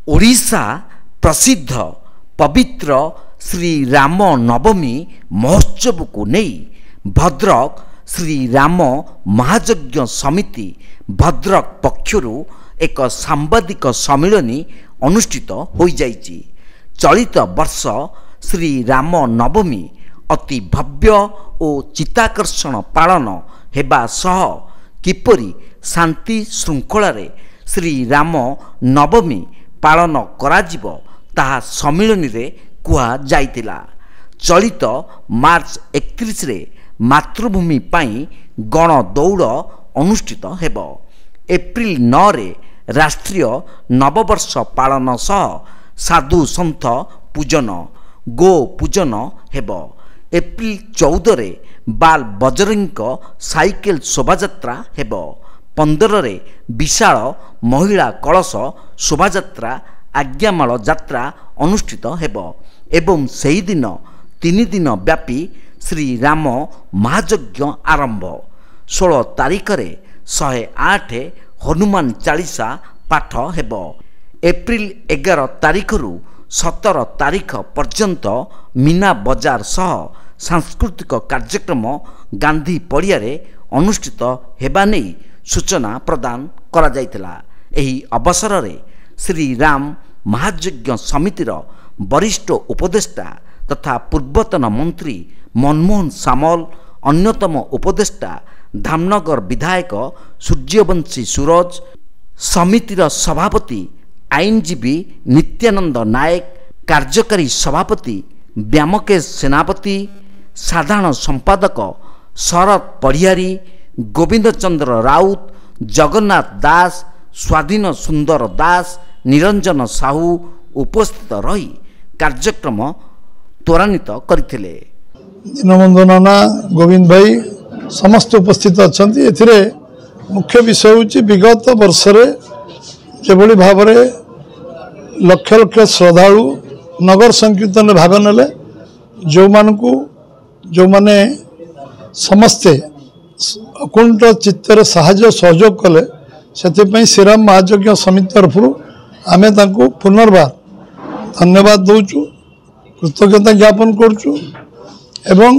ओडिशा प्रसिद्ध पवित्र श्री राम नवमी महोत्सव को नहीं भद्रक श्री राम महायज्ञ समिति भद्रक पक्षरु एक सांबादिक सम्मेलनी अनुष्ठित हो जाइछि। चलित वर्ष श्री राम नवमी अति भव्य और चित्ताकर्षण पालन हेबा सह किपरि शांति श्रृंखला रे श्री राम नवमी पालन कराजिब ताहा सम्मेलनी रे कुहा जाइतिला। चलित मार्च 31 रे मातृभूमि पाई गण दौड़ अनुष्ठित हेब। एप्रिल 9 रे राष्ट्रीय नववर्ष पालन सह साधु सन्थ पूजन गो पूजन हेब। एप्रिल 14 रे बाल बजरंग साइकेल शोभायात्रा हेब। 15 रे विशाल महिला कलश शोभायात्रा आज्ञामाल यात्रा अनुष्ठित हेब एवं सेही दिन 3 दिन व्यापी श्री राम महायज्ञ आरंभ। 16 तारिख रे 108 हनुमान चालीसा पाठ हेब। एप्रिल 11 तारिख रु 17 तारिख पर्यंत मीना बजार सह सांस्कृतिक कार्यक्रम गांधी पड़िया रे अनुष्ठित हेबा नहीं सूचना प्रदान करा जायतिला। एही अवसर रे श्री राम महायज्ञ समितिर वरिष्ठ उपदेष्टा तथा पूर्वतन मंत्री मनमोहन सामल, अन्यतम उपदेष्टा धामनगर विधायक सूर्यवंशी सूरज, समितिर सभापति आईनजीवी नित्यानंद नायक, कार्यकारी सभापति व्यामकेश सेनापति, साधारण संपादक शरद पढ़ियारी, गोविंद चंद्र राउत, जगन्नाथ दास, स्वाधीन सुंदर दास, निरंजन साहू उपस्थित रही कार्यक्रम त्वरान्वित करथिले। दीनबंधु नाना, गोविंद भाई समस्त उपस्थित अच्छा। एथिरे मुख्य विषय होची विगत वर्ष जेभली भाव लक्ष लक्ष श्रद्धालु नगर संकीर्तन भाग नेले, जो माने समस्ते अकुंठ चित्तर साहाय्य सहयोग कले, से श्रीराम महायज्ञ समिति तरफ आमे तांको पुनर्बार धन्यवाद दौचु, कृतज्ञता ज्ञापन करचु एवं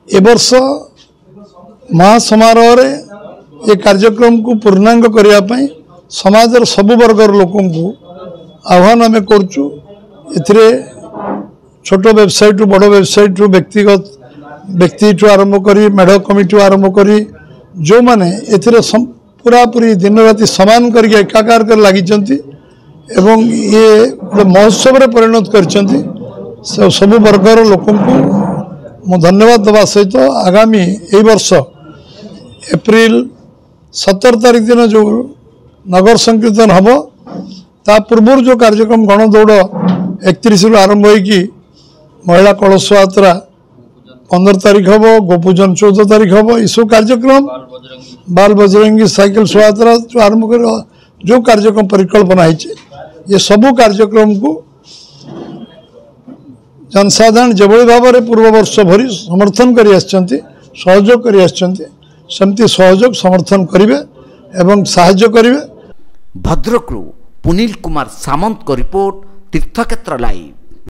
ए वर्ष महासमारोह रे ये कार्यक्रम को पूर्णांग करने समाजर सबु वर्गर लोकों को आह्वान आम करचु। एथिरे छोट वेबसाइट बड़ वेबसाइट व्यक्तिगत व्यक्ति आरंभ करी मेढ़ कमिटी आरंभ करी जो माने एथिरे पूरा पूरी दिन राति समान करके एकाकार कर लगी एवं ये महोत्सव रे परिणत करछंती। सबु वर्गर लोकों को मु धन्यवाद देवा सहित आगामी ए वर्ष एप्रिल 17 तारीख दिन जो नगर संकीर्तन हम ता पूर्व जो कार्यक्रम गण दौड़ 31 रु आरंभ होगी महिला कलश यात्रा 15 तारीख हम, गोपूजन 14 तारीख हम, यू कार्यक्रम बाल बजरंगी साइकिल शोभा यात्रा जो आरंभ कर जो कार्यक्रम परिकल्पना है ये सबू कार्यक्रम को जनसाधारण जेभली भाव में पूर्व वर्ष भरी समर्थन कर सहयोग कर सेमती सहयोग समर्थन करेंगे एवं साहाय्य करेंगे। भद्रकरू पुनील कुमार सामंत को रिपोर्ट, तीर्थक्षेत्र लाइव।